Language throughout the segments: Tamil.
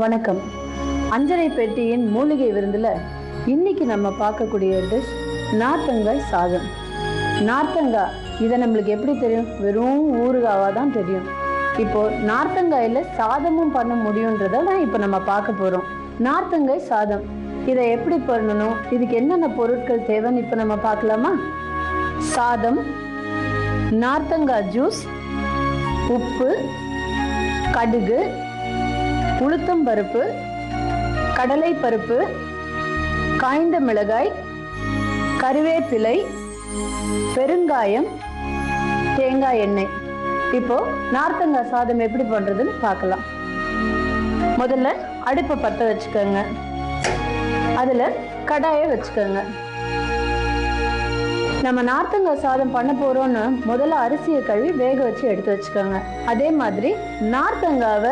வணக்கம். அஞ்சரை பெட்டியின் மூலிகை விருந்துல இன்னைக்கு நம்ம பார்க்கக்கூடிய டிஷ் நார்த்தங்காய் சாதம். நார்த்தங்காய் இதை நம்மளுக்கு எப்படி தெரியும்? வெறும் ஊறுகாவா தான் தெரியும். இப்போ நார்த்தங்காயில சாதமும் பண்ண முடியுன்றதான் இப்போ நம்ம பார்க்க போறோம். நார்த்தங்காய் சாதம் இதை எப்படி பண்ணணும், இதுக்கு என்னென்ன பொருட்கள் தேவைன்னு இப்போ நம்ம பார்க்கலாமா? சாதம், நார்த்தங்காய் ஜூஸ், உப்பு, கடுகு, உளுத்தம் பருப்பு, கடலை பருப்பு, காய்ந்த மிளகாய், கறிவேப்பிலை, பெருங்காயம், தேங்காய் எண்ணெய். இப்போ நார்த்தங்காய் சாதம் எப்படி பண்றதுன்னு பார்க்கலாம். முதல்ல அடுப்பை பற்ற வச்சுக்கோங்க. அதுல கடாயை வச்சுக்கோங்க. நம்ம நார்த்தங்காய் சாதம் பண்ண போறோம்னு முதல்ல அரிசியை கழுவி வேக வச்சு எடுத்து வச்சுக்கோங்க. அதே மாதிரி நார்த்தங்காவை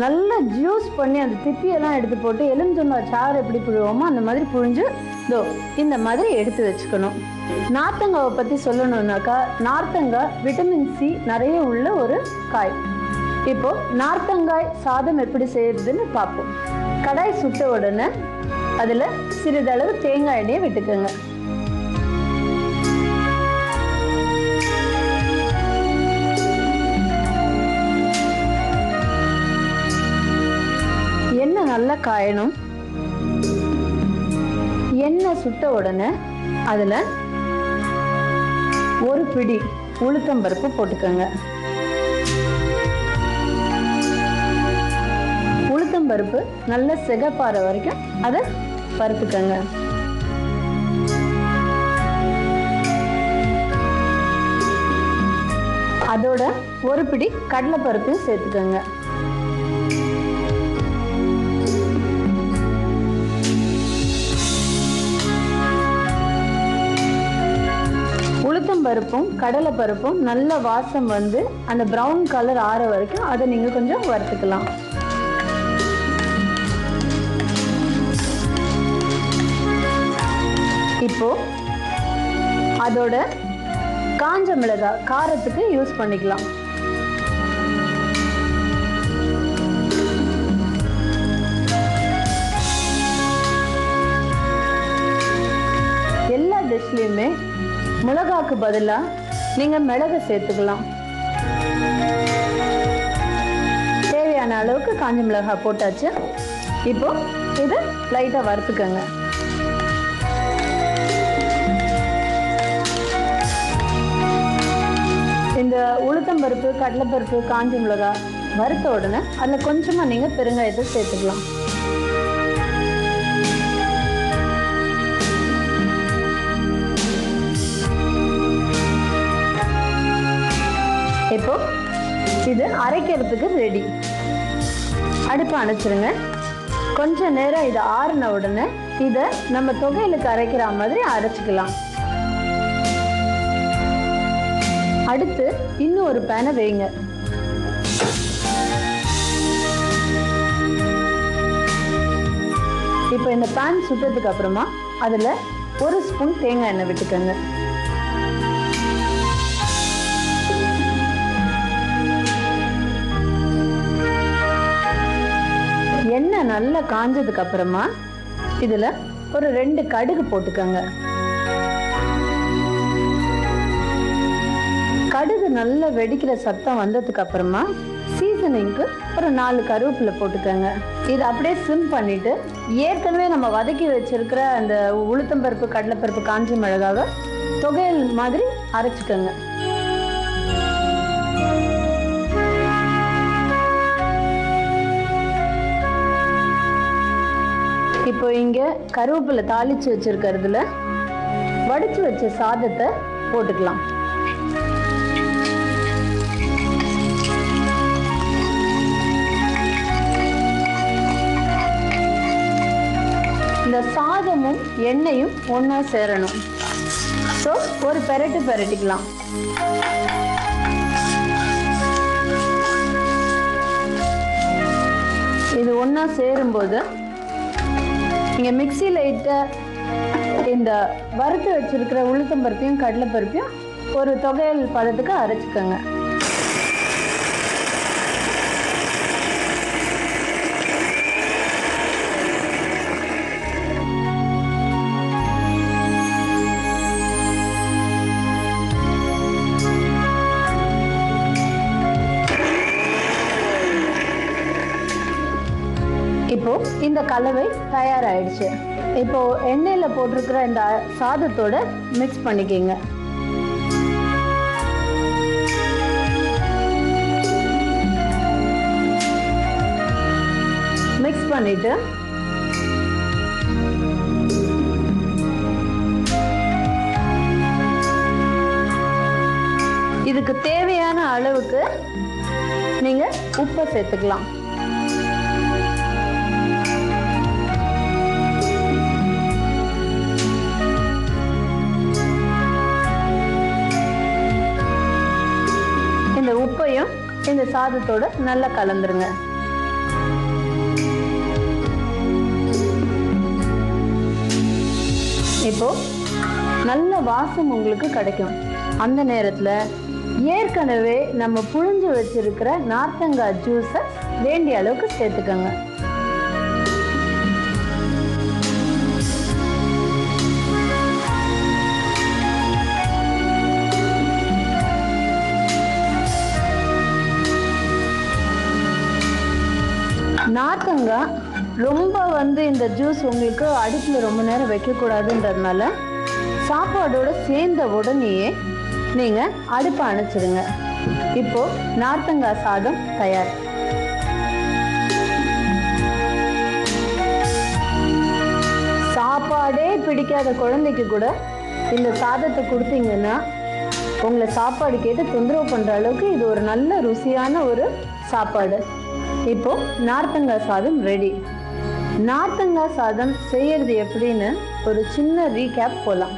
நல்லா ஜூஸ் பண்ணி அந்த திப்பியெல்லாம் எடுத்து போட்டு எலுமிச்சங்காய் சாறு எப்படி புழுவோமோ அந்த மாதிரி புழிஞ்சு இந்த மாதிரி எடுத்து வச்சுக்கணும். நார்த்தங்காவை பத்தி சொல்லணும்னாக்கா, நார்த்தங்காய் விட்டமின் சி நிறைய உள்ள ஒரு காய். இப்போ நார்த்தங்காய் சாதம் எப்படி செய்யறதுன்னு பார்ப்போம். கடாய் சுட்ட உடனே அதுல சிறிதளவு தேங்காய் எண்ணெயை விட்டுக்கோங்க. எண்ணெய் நல்லா காயணும். எண்ணெய் சுட்ட உடனே அதுல ஒரு பிடி உளுத்தம் பருப்பு போட்டுக்கோங்க. உளுத்தம் பருப்பு நல்ல சிகப்பாற வரைக்கும் அதை வறுத்துக்கோங்க. அதோட ஒரு பிடி கடலை பருப்பையும் சேர்த்துக்கோங்க. உளுத்தம் பருப்பும் கடலை பருப்பும் நல்ல வாசம் வந்து அந்த பிரவுன் கலர் ஆற வரைக்கும் அதை நீங்க கொஞ்சம் வறுத்துக்கலாம். இப்போ அதோட காஞ்ச மிளகாய் காரத்துக்கு யூஸ் பண்ணிக்கலாம். எல்லா டிஷ்லயுமே மிளகாக்கு பதிலா நீங்க மிளகு சேர்த்துக்கலாம். தேவையான அளவுக்கு காஞ்ச மிளகாய் போட்டாச்சு. இப்போ இதை லைட்டா வறுத்துக்கோங்க. இந்த உளுத்தம் பருப்பு, கடலைப்பருப்பு, காஞ்ச மிளகாய் வறுத்த உடனே அதுல கொஞ்சமா நீங்க பெருங்காயத்தை சேர்த்துக்கலாம். இப்போ இது அரைக்கிறதுக்கு ரெடி. அடுப்பு அணைச்சிருங்க. கொஞ்ச நேரம் இதை ஆறின உடனே இதை நம்ம தொகையிலுக்கு அரைக்கிற மாதிரி அரைச்சிக்கலாம். அடுத்து இன்னும் ஒரு பேனை வைங்க. இப்போ இந்த பேன் சுட்டதுக்கு அப்புறமா அதுல ஒரு ஸ்பூன் தேங்காய் எண்ணெய் விட்டுக்கோங்க. எண்ணெய் நல்லா காஞ்சதுக்கு அப்புறமா இதுல ஒரு 2 கடுகு போட்டுக்கோங்க. கடுகு நல்லா வெடிக்கிற சத்தம் வந்ததுக்கு அப்புறமா சீசனிங்க்கு ஒரு 4 கருவேப்பிலை போட்டுக்கோங்க. இது அப்படியே சிம் பண்ணிட்டு ஏற்கனவே நம்ம வதக்கி வச்சிருக்கிற அந்த உளுத்தம்பருப்பு, கடலைப்பருப்பு, காஞ்ச மிளகாவை தொகையல் மாதிரி அரைச்சுக்கோங்க. இப்போ இங்க கருவேப்பிலை தாளிச்சு வச்சிருக்கிறதுல வடிச்சு வச்ச சாதத்தை போட்டுக்கலாம். இந்த சாதமும் எண்ணெயும் ஒண்ணா சேரணும். ஸோ ஒரு பெரட்டிக்கலாம். இது ஒண்ணா சேரும்போது நீங்க மிக்ஸில இட்ட இந்த வறுத்து வச்சிருக்கிற உளுத்தம்பருப்பையும் கடலைப்பருப்பையும் ஒரு தொகையல் பதத்துக்கு அரைச்சுக்கோங்க. இந்த கலவை தயாராயிடுச்சு. இப்போ எண்ணெயில போட்டிருக்கிற இந்த சாதத்தோட மிக்ஸ் பண்ணிக்கிங்க. மிக்ஸ் பண்ணிட்டு இதுக்கு தேவையான அளவுக்கு நீங்க உப்பை சேர்த்துக்கலாம். இந்த உப்பையும் இந்த சாதத்தோட நல்லா கலந்துருங்க. இப்போ நல்ல வாசம் உங்களுக்கு கிடைக்கும். அந்த நேரத்துல ஏற்கனவே நம்ம புழிஞ்சு வச்சிருக்கிற நார்த்தங்காய் ஜூஸை வேண்டிய அளவுக்கு சேர்த்துக்கோங்க. நார்த்தங்காய் ரொம்ப இந்த ஜூஸ் உங்களுக்கு அடுப்புல ரொம்ப நேரம் வைக்கக்கூடாதுன்றதுனால சாப்பாடோட சேர்ந்த உடனேயே நீங்க அடுப்பை அணைச்சிடுங்க. இப்போ நார்த்தங்காய் சாதம் தயார். சாப்பாடே பிடிக்காத குழந்தைக்கு கூட இந்த சாதத்தை கொடுத்தீங்கன்னா உங்களை சாப்பாடு கேட்டு தொந்தரவு பண்ற அளவுக்கு இது ஒரு நல்ல ருசியான ஒரு சாப்பாடு. இப்போ நார்த்தங்காய் சாதம் ரெடி. நார்த்தங்காய் சாதம் செய்யறது எப்படின்னு ஒரு சின்ன ரீகேப் போலாம்.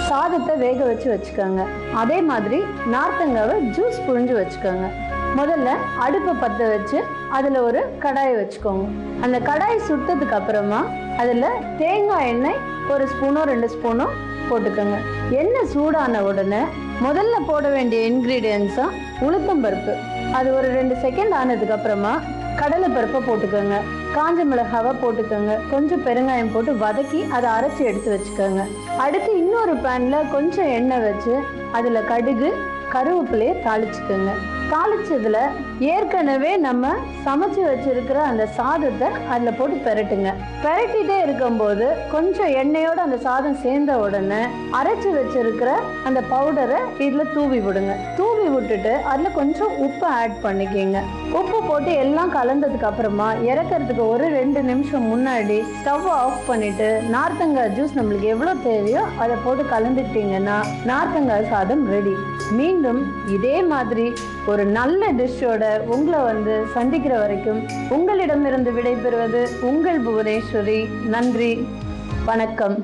சாதத்தை வேக வச்சு வச்சுக்கோங்க. அதே மாதிரி நார்த்தங்காவை ஜூஸ் புழிஞ்சு வச்சுக்கோங்க. முதல்ல அடுப்பை பற்ற வச்சு அதில் ஒரு கடாயை வச்சுக்கோங்க. அந்த கடாய் சுட்டதுக்கு அப்புறமா அதில் தேங்காய் எண்ணெய் ஒரு ஸ்பூனோ 2 ஸ்பூனோ போட்டுக்கோங்க. எண்ணெய் சூடான உடனே முதல்ல போட வேண்டிய இன்க்ரீடியன்ஸா உளுத்தம்பருப்பு. அது ஒரு 2 செகண்ட் ஆனதுக்கு அப்புறமா கடலை பருப்பை போட்டுக்கோங்க. காஞ்ச மிளகாவை போட்டுக்கோங்க. கொஞ்சம் பெருங்காயம் போட்டு வதக்கி அதை அரைச்சி எடுத்து வச்சுக்கோங்க. அடுத்து இன்னொரு பேன்ல கொஞ்சம் எண்ணெய் வச்சு அதில் கடுகு கருவேப்பிலையை தாளிச்சுக்கோங்க. தாளிச்சதுல ஏற்கனவே நம்ம சமைச்சு வச்சிருக்கிற அந்த சாதத்தை அதில் போட்டு பெரட்டுங்க. பெரட்டிட்டே இருக்கும்போது கொஞ்சம் எண்ணெயோட அந்த சாதம் சேர்ந்த உடனே அரைச்சி வச்சிருக்கிற அந்த பவுடரை இதில் தூவி விடுங்க. தூவி விட்டுட்டு அதில் கொஞ்சம் உப்பு ஆட் பண்ணிக்கிங்க. உப்பு போட்டு எல்லாம் கலந்ததுக்கு அப்புறமா இறக்கிறதுக்கு ஒரு 2 நிமிஷம் முன்னாடி ஸ்டவ் ஆஃப் பண்ணிட்டு நார்த்தங்காய் ஜூஸ் நம்மளுக்கு எவ்வளோ தேவையோ அதை போட்டு கலந்துக்கிட்டீங்கன்னா நார்த்தங்காய் சாதம் ரெடி. மீண்டும் இதே மாதிரி ஒரு நல்ல டிஷ்ஷோட உங்களை சந்திக்கிற வரைக்கும் உங்களிடமிருந்து விடைபெறுவது உங்கள் புவனேஸ்வரி. நன்றி, வணக்கம்.